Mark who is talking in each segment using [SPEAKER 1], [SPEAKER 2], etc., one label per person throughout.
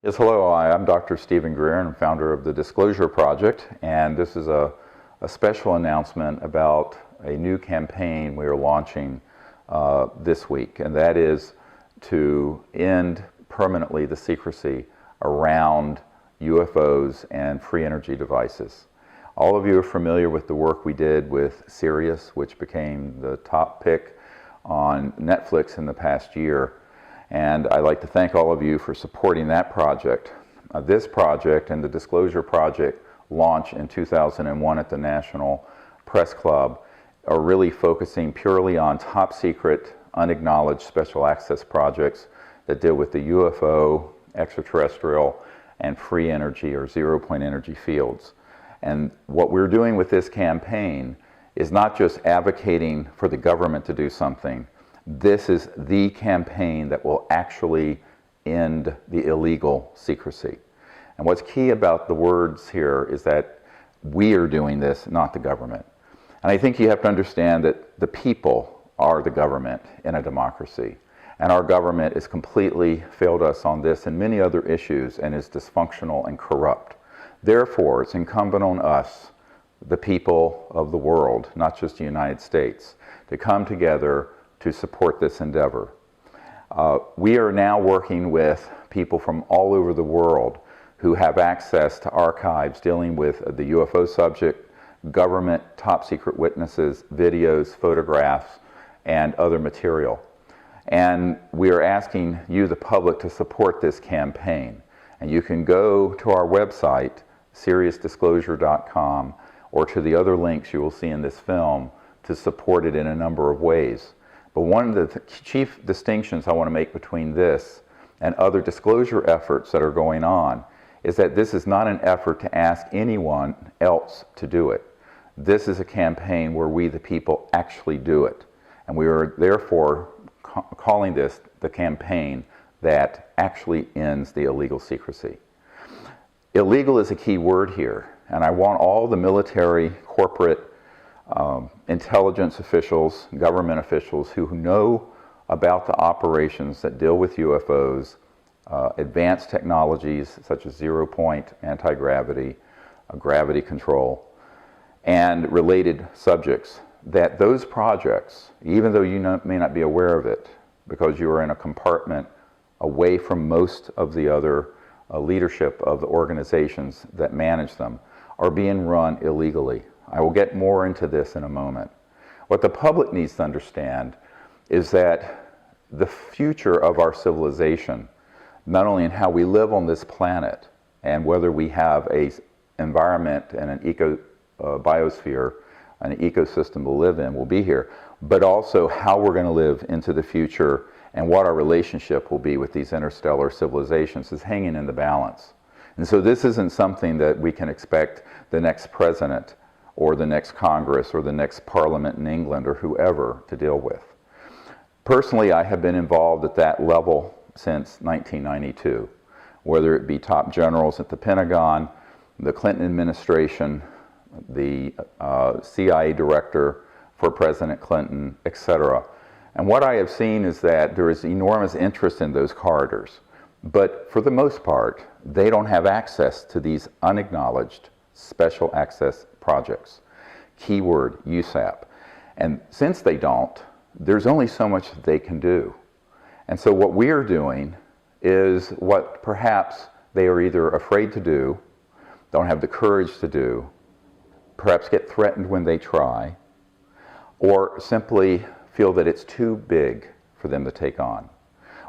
[SPEAKER 1] Yes, hello. I'm Dr. Stephen Greer, and I'm founder of the Disclosure Project, and this is a special announcement about a new campaign we are launching this week, and that is to end permanently the secrecy around UFOs and free energy devices. All of you are familiar with the work we did with Sirius, which became the top pick on Netflix in the past year. And I'd like to thank all of you for supporting that project. This project and the Disclosure Project, launched in 2001 at the National Press Club, are really focusing purely on top secret, unacknowledged special access projects that deal with the UFO, extraterrestrial, and free energy or zero-point energy fields. And what we're doing with this campaign is not just advocating for the government to do something. This is the campaign that will actually end the illegal secrecy. And what's key about the words here is that we are doing this, not the government. And I think you have to understand that the people are the government in a democracy. And our government has completely failed us on this and many other issues and is dysfunctional and corrupt. Therefore, it's incumbent on us, the people of the world, not just the United States, to come together to support this endeavor. We are now working with people from all over the world who have access to archives dealing with the UFO subject, government top secret witnesses, videos, photographs, and other material. And we are asking you, the public, to support this campaign. And you can go to our website, SiriusDisclosure.com, or to the other links you will see in this film to support it in a number of ways. But one of the chief distinctions I want to make between this and other disclosure efforts that are going on is that this is not an effort to ask anyone else to do it. This is a campaign where we, the people, actually do it. And we are therefore calling this the campaign that actually ends the illegal secrecy. Illegal is a key word here, and I want all the military, corporate, intelligence officials, government officials who know about the operations that deal with UFOs, advanced technologies such as zero-point anti-gravity, gravity control, and related subjects, that those projects, even though you may not be aware of it because you are in a compartment away from most of the other leadership of the organizations that manage them, are being run illegally. I will get more into this in a moment. What the public needs to understand is that the future of our civilization, not only in how we live on this planet and whether we have an environment and an biosphere, an ecosystem to live in will be here, but also how we're going to live into the future and what our relationship will be with these interstellar civilizations is hanging in the balance. And so this isn't something that we can expect the next president or the next Congress or the next Parliament in England or whoever to deal with. Personally, I have been involved at that level since 1992, whether it be top generals at the Pentagon, the Clinton administration, the CIA director for President Clinton, etc. And what I have seen is that there is enormous interest in those corridors, but for the most part, they don't have access to these unacknowledged special access projects. Keyword, USAP. And since they don't, there's only so much that they can do. And so what we're doing is what perhaps they are either afraid to do, don't have the courage to do, perhaps get threatened when they try, or simply feel that it's too big for them to take on.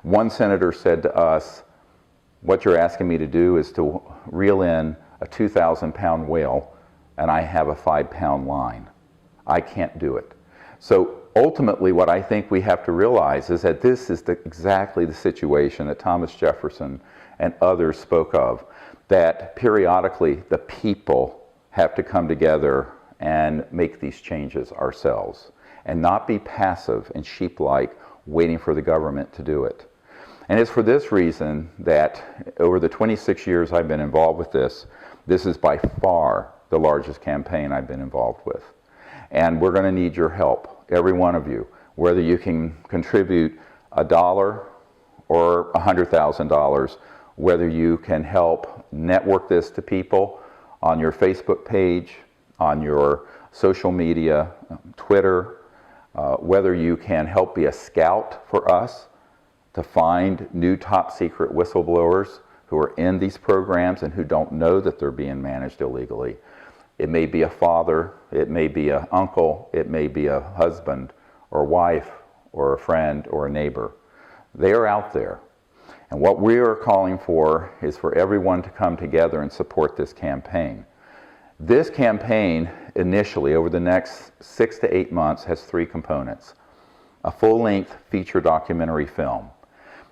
[SPEAKER 1] One senator said to us, what you're asking me to do is to reel in a 2,000-pound whale, and I have a 5-pound line. I can't do it. So ultimately, what I think we have to realize is that this is exactly the situation that Thomas Jefferson and others spoke of, that periodically the people have to come together and make these changes ourselves, and not be passive and sheep-like waiting for the government to do it. And it's for this reason that over the 26 years I've been involved with this, this is by far the largest campaign I've been involved with. And we're going to need your help, every one of you, whether you can contribute $1 or $100,000 whether you can help network this to people on your Facebook page, on your social media, Twitter, whether you can help be a scout for us to find new top secret whistleblowers who are in these programs and who don't know that they're being managed illegally. It may be a father, it may be an uncle, it may be a husband or wife or a friend or a neighbor. They are out there. And what we are calling for is for everyone to come together and support this campaign. This campaign, initially, over the next 6 to 8 months, has 3 components. A full-length feature documentary film.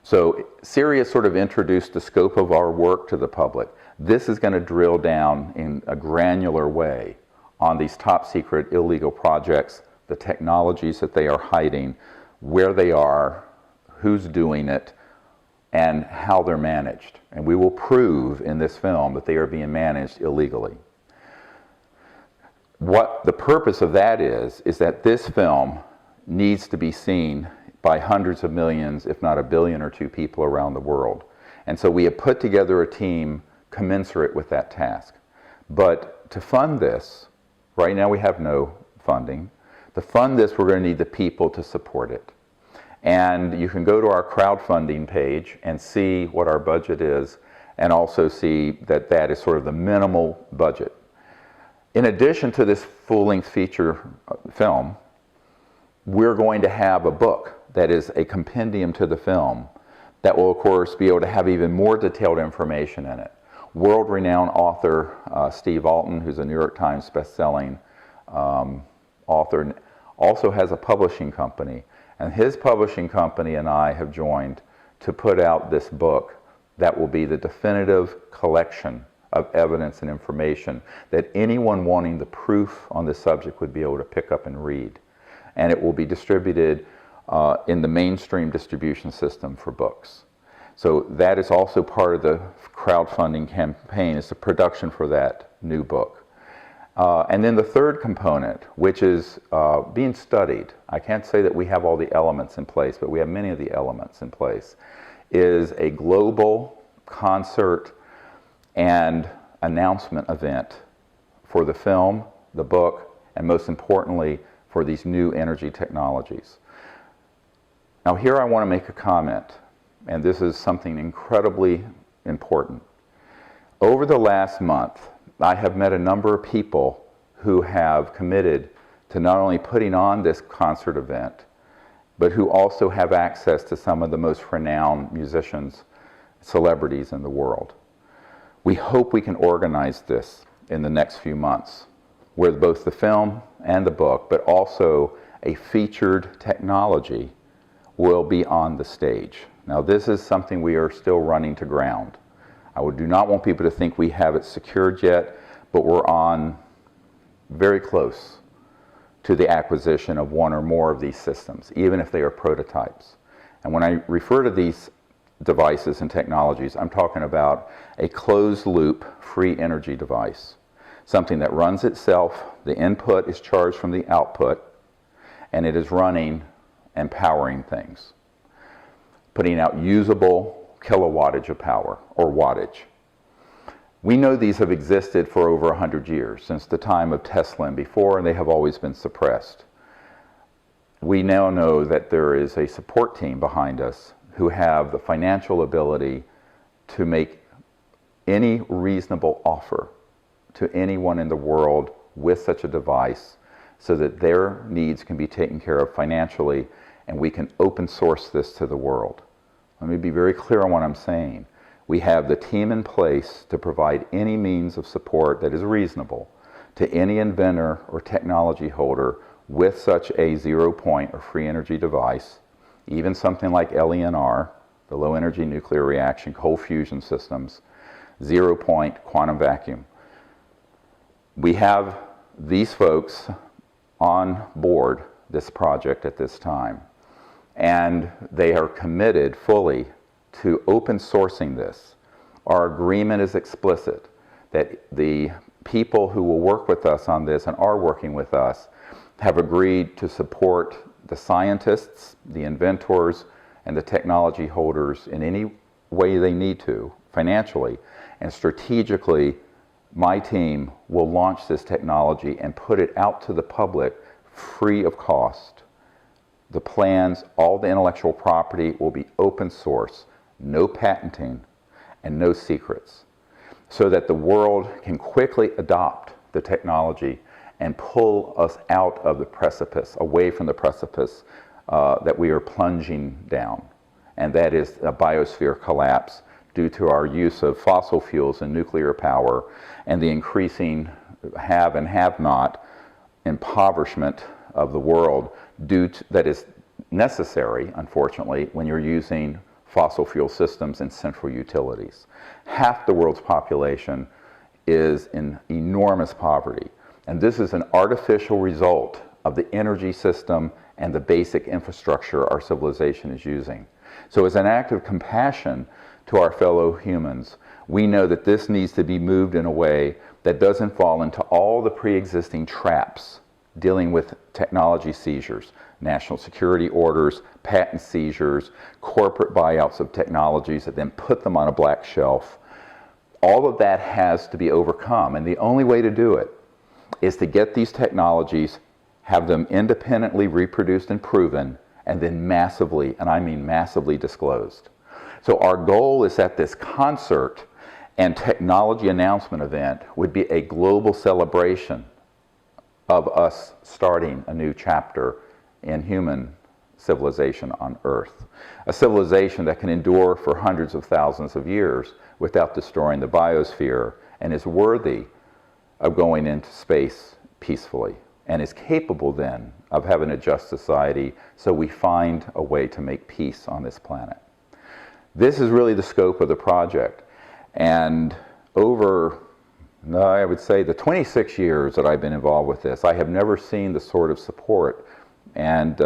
[SPEAKER 1] So Sirius sort of introduced the scope of our work to the public. This is going to drill down in a granular way on these top secret illegal projects, the technologies that they are hiding, where they are, who's doing it, and how they're managed. And we will prove in this film that they are being managed illegally. What the purpose of that is that this film needs to be seen by hundreds of millions, if not 1 billion or 2 people around the world. And so we have put together a team commensurate with that task. But to fund this, right now we have no funding. To fund this, we're going to need the people to support it. And you can go to our crowdfunding page and see what our budget is, and also see that that is sort of the minimal budget. In addition to this full-length feature film, we're going to have a book that is a compendium to the film that will, of course, be able to have even more detailed information in it. World-renowned author Steve Alton, who's a New York Times best-selling author, also has a publishing company. And his publishing company and I have joined to put out this book that will be the definitive collection of evidence and information that anyone wanting the proof on this subject would be able to pick up and read. And it will be distributed in the mainstream distribution system for books. So that is also part of the crowdfunding campaign, is the production for that new book. And then the third component, which is being studied, I can't say that we have all the elements in place, but we have many of the elements in place, is a global concert and announcement event for the film, the book, and most importantly, for these new energy technologies. Now here I want to make a comment, and this is something incredibly important. Over the last month, I have met a number of people who have committed to not only putting on this concert event, but who also have access to some of the most renowned musicians, celebrities in the world. We hope we can organize this in the next few months, where both the film and the book, but also a featured technology, will be on the stage. Now this is something we are still running to ground. I do not want people to think we have it secured yet, but we're on very close to the acquisition of one or more of these systems, even if they are prototypes. And when I refer to these devices and technologies, I'm talking about a closed-loop free energy device, something that runs itself, the input is charged from the output, and it is running and powering things, putting out usable kilowattage of power, or wattage. We know these have existed for over 100 years, since the time of Tesla and before, and they have always been suppressed. We now know that there is a support team behind us who have the financial ability to make any reasonable offer to anyone in the world with such a device, so that their needs can be taken care of financially, and we can open source this to the world. Let me be very clear on what I'm saying. We have the team in place to provide any means of support that is reasonable to any inventor or technology holder with such a zero-point or free energy device, even something like LENR, the low energy nuclear reaction, cold fusion systems, zero-point quantum vacuum. We have these folks on board this project at this time, and they are committed fully to open sourcing this. Our agreement is explicit that the people who will work with us on this and are working with us have agreed to support the scientists, the inventors, and the technology holders in any way they need to, financially, and strategically, my team will launch this technology and put it out to the public free of cost. The plans, all the intellectual property will be open source, no patenting, and no secrets, so that the world can quickly adopt the technology and pull us out of the precipice, away from the precipice that we are plunging down. And that is a biosphere collapse due to our use of fossil fuels and nuclear power and the increasing have and have not impoverishment of the world that is necessary, unfortunately, when you're using fossil fuel systems and central utilities. Half the world's population is in enormous poverty, and this is an artificial result of the energy system and the basic infrastructure our civilization is using. So as an act of compassion to our fellow humans, we know that this needs to be moved in a way that doesn't fall into all the pre-existing traps dealing with technology seizures, national security orders, patent seizures, corporate buyouts of technologies that then put them on a black shelf. All of that has to be overcome, and the only way to do it is to get these technologies, have them independently reproduced and proven, and then massively, and I mean massively, disclosed. So our goal is that this concert and technology announcement event would be a global celebration of us starting a new chapter in human civilization on Earth. A civilization that can endure for hundreds of thousands of years without destroying the biosphere, and is worthy of going into space peacefully, and is capable then of having a just society, so we find a way to make peace on this planet. This is really the scope of the project, and over, I would say, the 26 years that I've been involved with this, I have never seen the sort of support and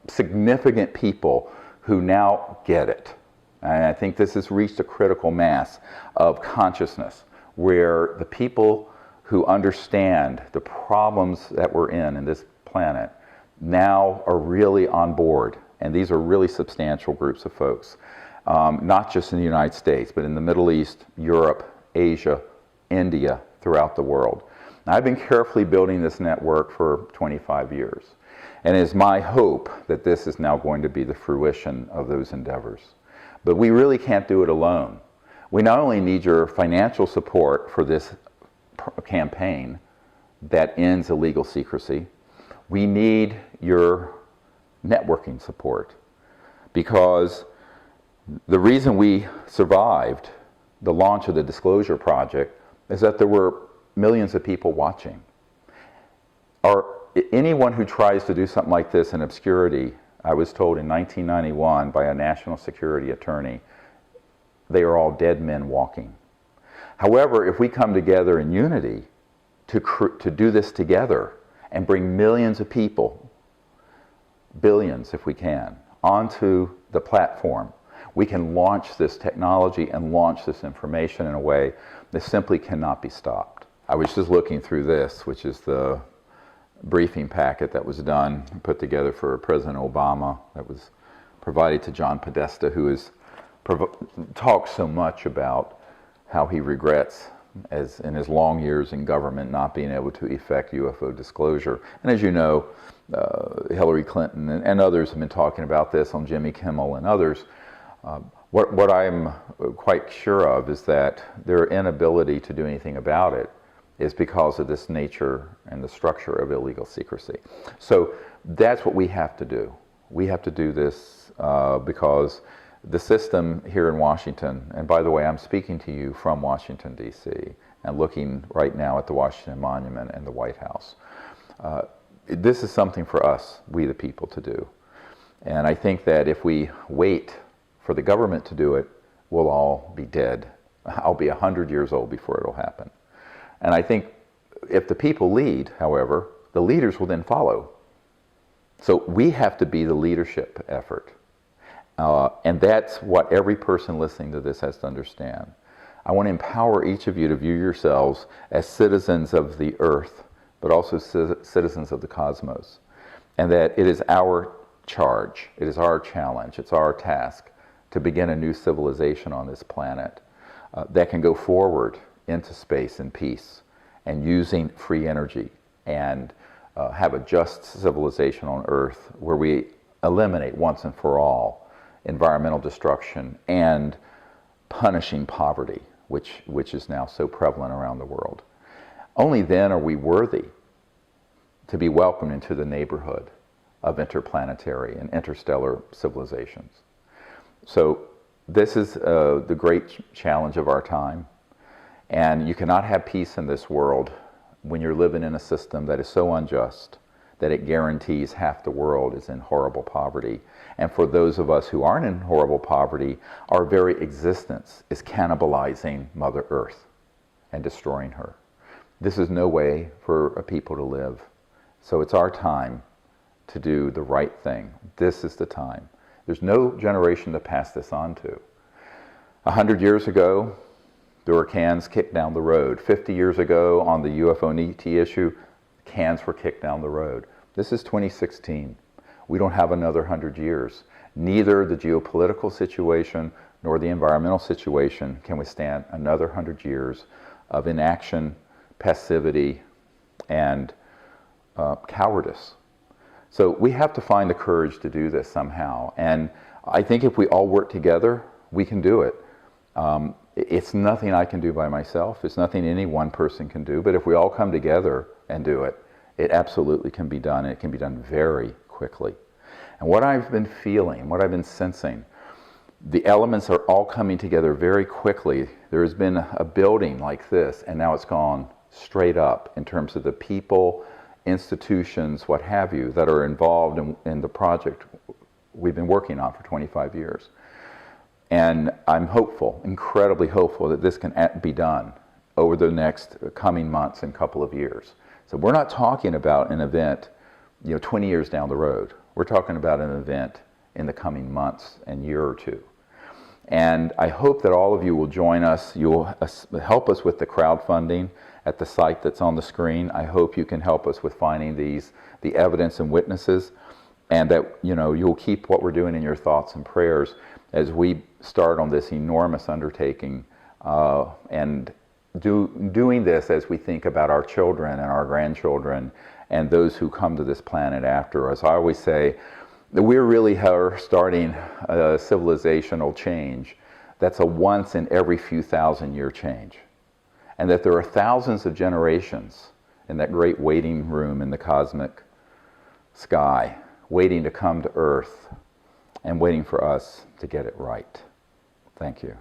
[SPEAKER 1] significant people who now get it. And I think this has reached a critical mass of consciousness where the people who understand the problems that we're in this planet now are really on board. And these are really substantial groups of folks, not just in the United States, but in the Middle East, Europe, Asia, India, throughout the world. Now, I've been carefully building this network for 25 years. And it is my hope that this is now going to be the fruition of those endeavors. But we really can't do it alone. We not only need your financial support for this campaign that ends illegal secrecy, we need your networking support. Because the reason we survived the launch of the Disclosure Project is that there were millions of people watching. Anyone who tries to do something like this in obscurity, I was told in 1991 by a national security attorney, they are all dead men walking. However, if we come together in unity to do this together and bring millions of people, billions if we can, onto the platform, we can launch this technology and launch this information in a way that simply cannot be stopped. I was just looking through this, which is the briefing packet that was done, put together for President Obama, that was provided to John Podesta, who has talked so much about how he regrets, as in his long years in government, not being able to effect UFO disclosure. And as you know, Hillary Clinton and others have been talking about this on Jimmy Kimmel and others. What I'm quite sure of is that their inability to do anything about it is because of this nature and the structure of illegal secrecy. So that's what we have to do. We have to do this because the system here in Washington, and by the way, I'm speaking to you from Washington, D.C., and looking right now at the Washington Monument and the White House. This is something for us, we the people, to do. And I think that if we wait for the government to do it, we'll all be dead. I'll be 100 years old before it'll happen. And I think if the people lead, however, the leaders will then follow. So we have to be the leadership effort. And that's what every person listening to this has to understand. I want to empower each of you to view yourselves as citizens of the earth, but also citizens of the cosmos. And that it is our charge, it is our challenge, it's our task to begin a new civilization on this planet that can go forward into space in peace and using free energy and have a just civilization on Earth where we eliminate once and for all environmental destruction and punishing poverty, which is now so prevalent around the world. Only then are we worthy to be welcomed into the neighborhood of interplanetary and interstellar civilizations. So this is the great challenge of our time. And you cannot have peace in this world when you're living in a system that is so unjust that it guarantees half the world is in horrible poverty. And for those of us who aren't in horrible poverty, our very existence is cannibalizing Mother Earth and destroying her. This is no way for a people to live. So it's our time to do the right thing. This is the time. There's no generation to pass this on to. 100 years ago, there were cans kicked down the road. 50 years ago, on the UFO and ET issue, cans were kicked down the road. This is 2016. We don't have another 100 years. Neither the geopolitical situation nor the environmental situation can withstand another 100 years of inaction, passivity, and cowardice. So we have to find the courage to do this somehow. And I think if we all work together, we can do it. It's nothing I can do by myself. It's nothing any one person can do. But if we all come together and do it, it absolutely can be done. And it can be done very quickly. And what I've been feeling, what I've been sensing, the elements are all coming together very quickly. There has been a building like this, and now it's gone straight up in terms of the people, institutions, what have you, that are involved in the project we've been working on for 25 years. And I'm hopeful, incredibly hopeful, that this can be done over the next coming months and couple of years. So we're not talking about an event, 20 years down the road. We're talking about an event in the coming months and year or two. And I hope that all of you will join us. You'll help us with the crowdfunding at the site that's on the screen. I hope you can help us with finding the evidence and witnesses, and that you'll keep what we're doing in your thoughts and prayers as we start on this enormous undertaking, and doing this as we think about our children and our grandchildren and those who come to this planet after us. I always say that we're really starting a civilizational change that's a once in every few thousand year change. And that there are thousands of generations in that great waiting room in the cosmic sky, waiting to come to Earth and waiting for us to get it right. Thank you.